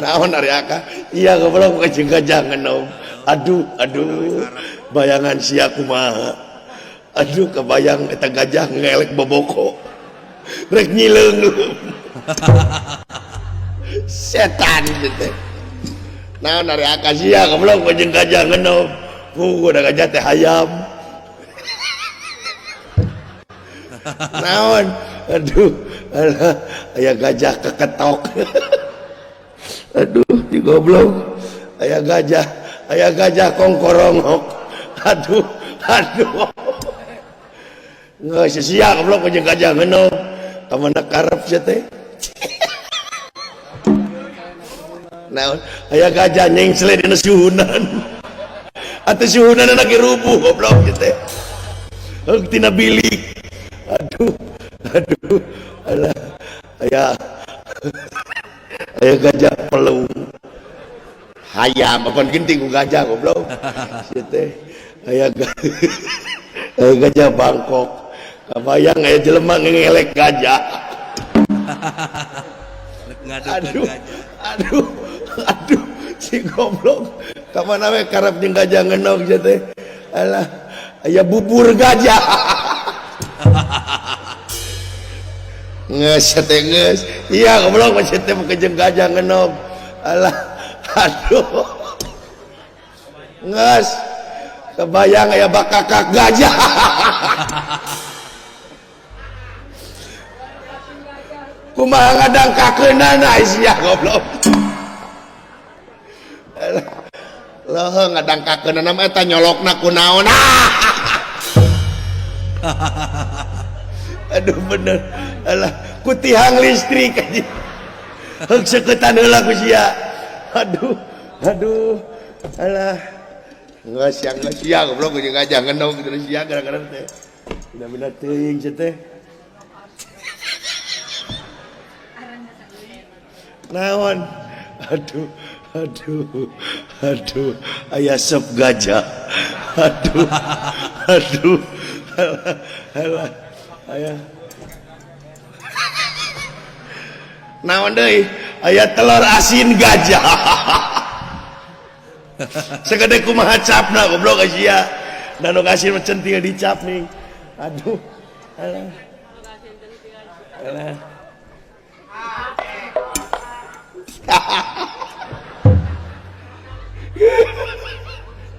naon ari aka iya goblok kecing gajah ngenom aduh bayangan sia kumaha aduh kebayang eta gajah ngelek boboko rek nyileung setan itu teh naon ari aka sia goblok kecing gajah ngenom udah gajah teh hayam naon aduh alah aya gajah keketok aduh di goblok aya gajah kongkorongok aduh nggak sia goblok jeung gajah ngenom kamana karep sia teh naon aya gajah nyengsle dina suhunan atuh suhunan lagi rubuh goblok teh heug tina bilik aduh alah aya gajah pelung hayam apaan genting ku gajah goblok sia teh aya gajah Bangkok kabayang aya jelema ngelek gajah aduh si goblok kamana we karep jeung gajah ngenog sia teh alah aya bubur gajah nges teh nges iya goblok masih teh jeung gajah ngenog alah aduh nges kebayang aya bakakak gajah kumaha ngadangkakeunana sia goblok loh ngadangkakeunana mah eta nyolokna kunaon aduh bener alah ku tihang listrik aja heug seuketan heula ku sia aduh alah geus sia goblok jeung gajah ngenog terus sia gara-gara teh bina-bina teuing sia teh naon aduh aya sop gajah aduh alah aya naon deui aya telur asin gajah segede kumaha capna goblok sia dan nu asin mah centil dicap nih aduh alah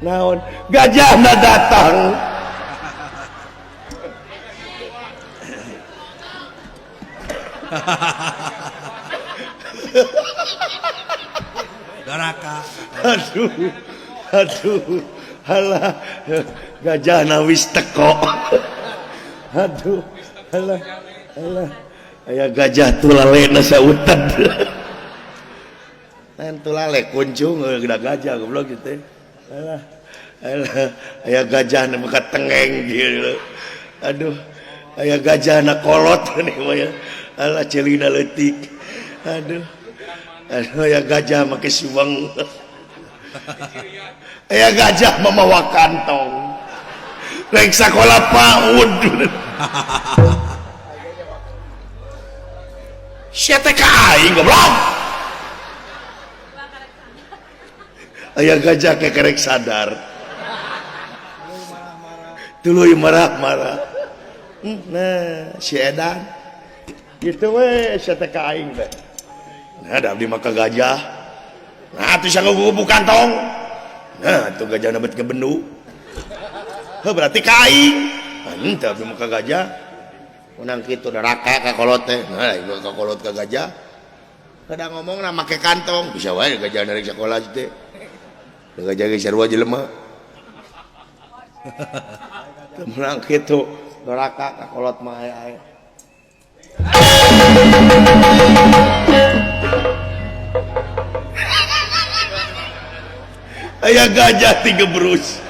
naon gajahna datang Doraka aduh halah gajahna wis teko aduh halah aya gajah tulalena sauted lain tulale kuncung geda gajah goblok gitu alah aya gajahna buka tengeng gitu aduh aya gajahna kolot nih mah ya alah celina leutik aduh aya gajah make suweng aya gajah mamawa kantong rek sakola PAUD sia teh ka aing goblok aya gajah ke kerek sadar tuluy marah-marah nah si edan gitu we sia teh ka aing teh nah da abdi maka gajah nah atuh sia ngugubu kantong nah tuh gajah nabet ke bendu berarti ka aing henteu abdi maka gajah menang kitu neraka ka kolot teh nah ieu ka kolot ka gajah kadang ngomongna make kantong bisa wae gajah dari sekolah teh gajah ge sarua jelema menang kitu neraka ka kolot mah aya aya gajah digebrus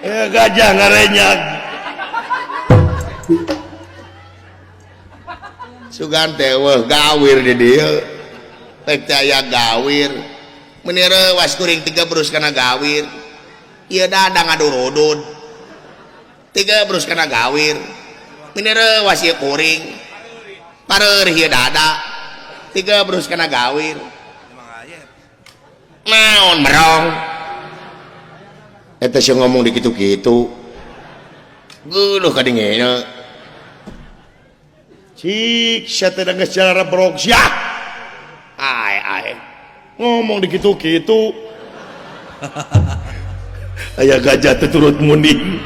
aya gajah ngarenyag sugan teh weuh gawir di dieu teh aya gawir menire was kuring digebrus kana gawir ieu dadang ngadurudud digebrus kana gawir minere wasi kuring parer hieu dada tiga berus kana gawir naon merong eta sih ngomong di kitu-kitu geuleuh ka dingena cik sia teh geus jalan brok sia ai ngomong di kitu-kitu aya gajah teh turut munding